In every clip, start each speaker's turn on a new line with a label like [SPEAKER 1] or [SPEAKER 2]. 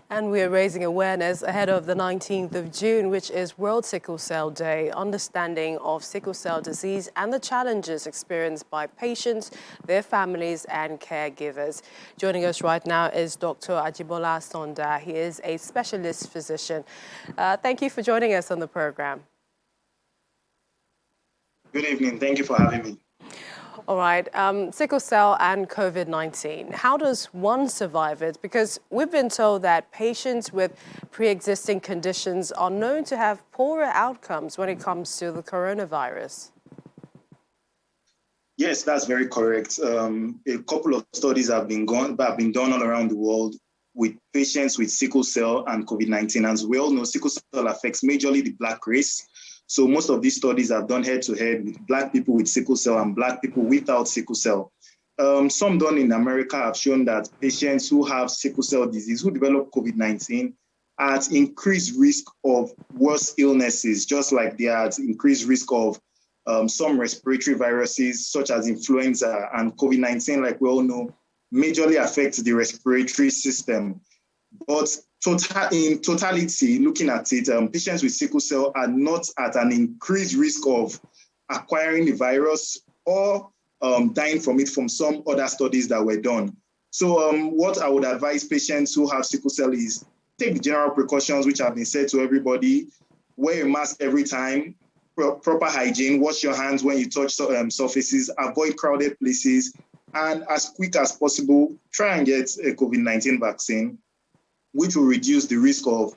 [SPEAKER 1] And we are raising awareness ahead of the 19th of June, which is World Sickle Cell Day, understanding of sickle cell disease and the challenges experienced by patients, their families and caregivers. Joining us right now is Dr. Ajibola Sonda. He is a specialist physician. Thank you for joining us on the program.
[SPEAKER 2] Good evening. Thank you for having me.
[SPEAKER 1] All right, sickle cell and COVID-19. How does one survive it? Because we've been told that patients with pre-existing conditions are known to have poorer outcomes when it comes to the coronavirus.
[SPEAKER 2] Yes, that's very correct. A couple of studies have been done all around the world with patients with sickle cell and COVID-19. As we all know, sickle cell affects majorly the Black race. So most of these studies are done head-to-head with Black people with sickle cell and Black people without sickle cell. Some done in America have shown that patients who have sickle cell disease, who develop COVID-19, are at increased risk of worse illnesses, just like they are at increased risk of some respiratory viruses, such as influenza, and COVID-19, like we all know, majorly affects the respiratory system. But in totality, looking at it, patients with sickle cell are not at an increased risk of acquiring the virus or dying from it from some other studies that were done. So what I would advise patients who have sickle cell is take the general precautions which have been said to everybody, wear a mask every time, proper hygiene, wash your hands when you touch surfaces, avoid crowded places, and as quick as possible, try and get a COVID-19 vaccine, which will reduce the risk of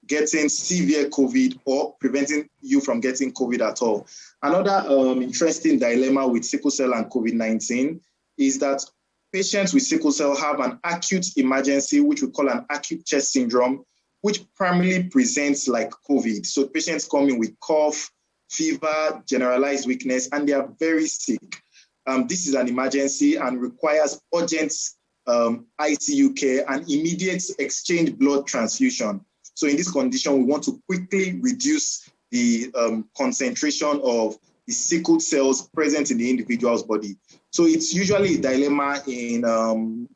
[SPEAKER 2] getting severe COVID or preventing you from getting COVID at all. Another interesting dilemma with sickle cell and COVID-19 is that patients with sickle cell have an acute emergency, which we call an acute chest syndrome, which primarily presents like COVID. So patients come in with cough, fever, generalized weakness, and they are very sick. This is an emergency and requires urgent ICU care and immediate exchange blood transfusion. So in this condition, we want to quickly reduce the concentration of the sickled cells present in the individual's body. So it's usually a dilemma in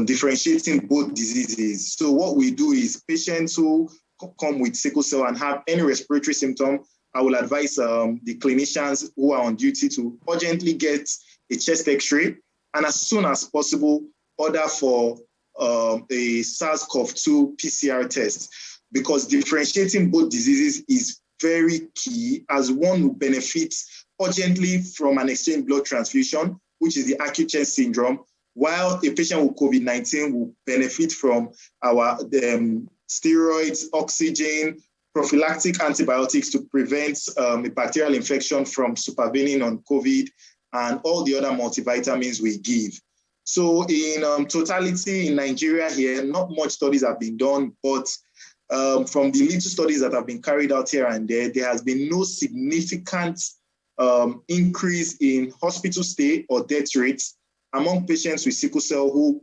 [SPEAKER 2] differentiating both diseases. So what we do is patients who come with sickle cell and have any respiratory symptom, I will advise the clinicians who are on duty to urgently get a chest X-ray and as soon as possible order for a SARS-CoV-2 PCR test, because differentiating both diseases is very key, as one will benefit urgently from an exchange blood transfusion, which is the acute chest syndrome, while a patient with COVID-19 will benefit from our steroids, oxygen, prophylactic antibiotics to prevent a bacterial infection from supervening on COVID, and all the other multivitamins we give. So in totality, in Nigeria here, not much studies have been done, but from the little studies that have been carried out here and there has been no significant increase in hospital stay or death rates among patients with sickle cell who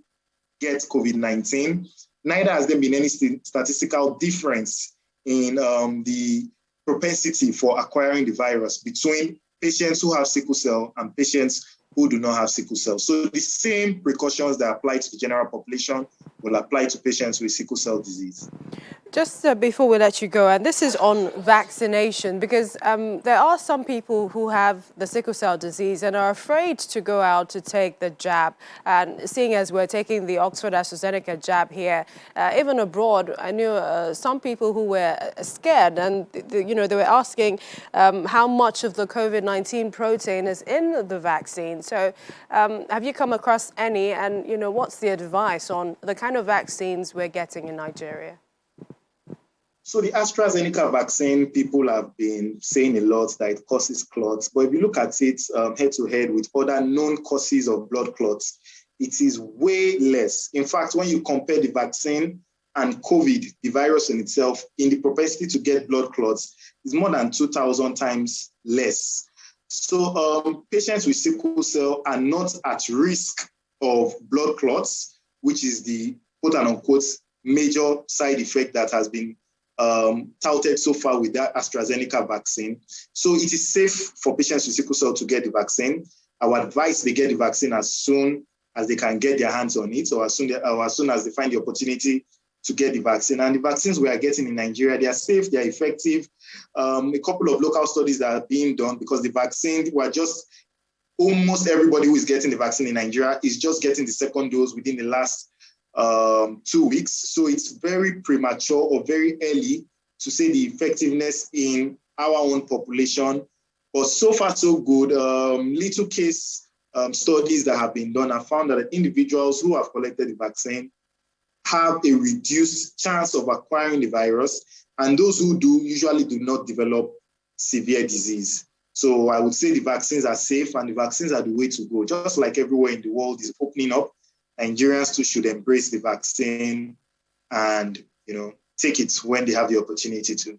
[SPEAKER 2] get COVID-19. Neither has there been any statistical difference in the propensity for acquiring the virus between patients who have sickle cell and patients who do not have sickle cell. So the same precautions that apply to the general population will apply to patients with sickle cell disease.
[SPEAKER 1] Just before we let you go, and this is on vaccination, because there are some people who have the sickle cell disease and are afraid to go out to take the jab. And seeing as we're taking the Oxford AstraZeneca jab here, even abroad, I knew some people who were scared, and they were asking how much of the COVID-19 protein is in the vaccine. So have you come across any, and what's the advice on the kind of vaccines we're getting in Nigeria?
[SPEAKER 2] So the AstraZeneca vaccine, people have been saying a lot that it causes clots. But if you look at it head-to-head with other known causes of blood clots, it is way less. In fact, when you compare the vaccine and COVID, the virus in itself, in the propensity to get blood clots, is more than 2,000 times less. So patients with sickle cell are not at risk of blood clots, which is the quote-unquote major side effect that has been touted so far with that AstraZeneca vaccine. So it is safe for patients with sickle cell to get the vaccine. I would advise they get the vaccine as soon as they can get their hands on it, or as soon as they find the opportunity to get the vaccine. And the vaccines we are getting in Nigeria, they are safe, they are effective. A couple of local studies that are being done because the vaccine, almost everybody who is getting the vaccine in Nigeria is just getting the second dose within the last 2 weeks. So it's very premature or very early to say the effectiveness in our own population. But so far, so good. Little case studies that have been done have found that individuals who have collected the vaccine have a reduced chance of acquiring the virus, and those who do usually do not develop severe disease. So I would say the vaccines are safe and the vaccines are the way to go. Just like everywhere in the world is opening up, Nigerians too should embrace the vaccine and, take it when they have the opportunity to.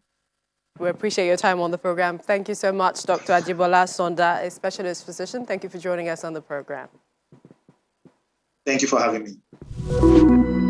[SPEAKER 1] We appreciate your time on the program. Thank you so much, Dr. Ajibola Sonda, a specialist physician. Thank you for joining us on the program.
[SPEAKER 2] Thank you for having me.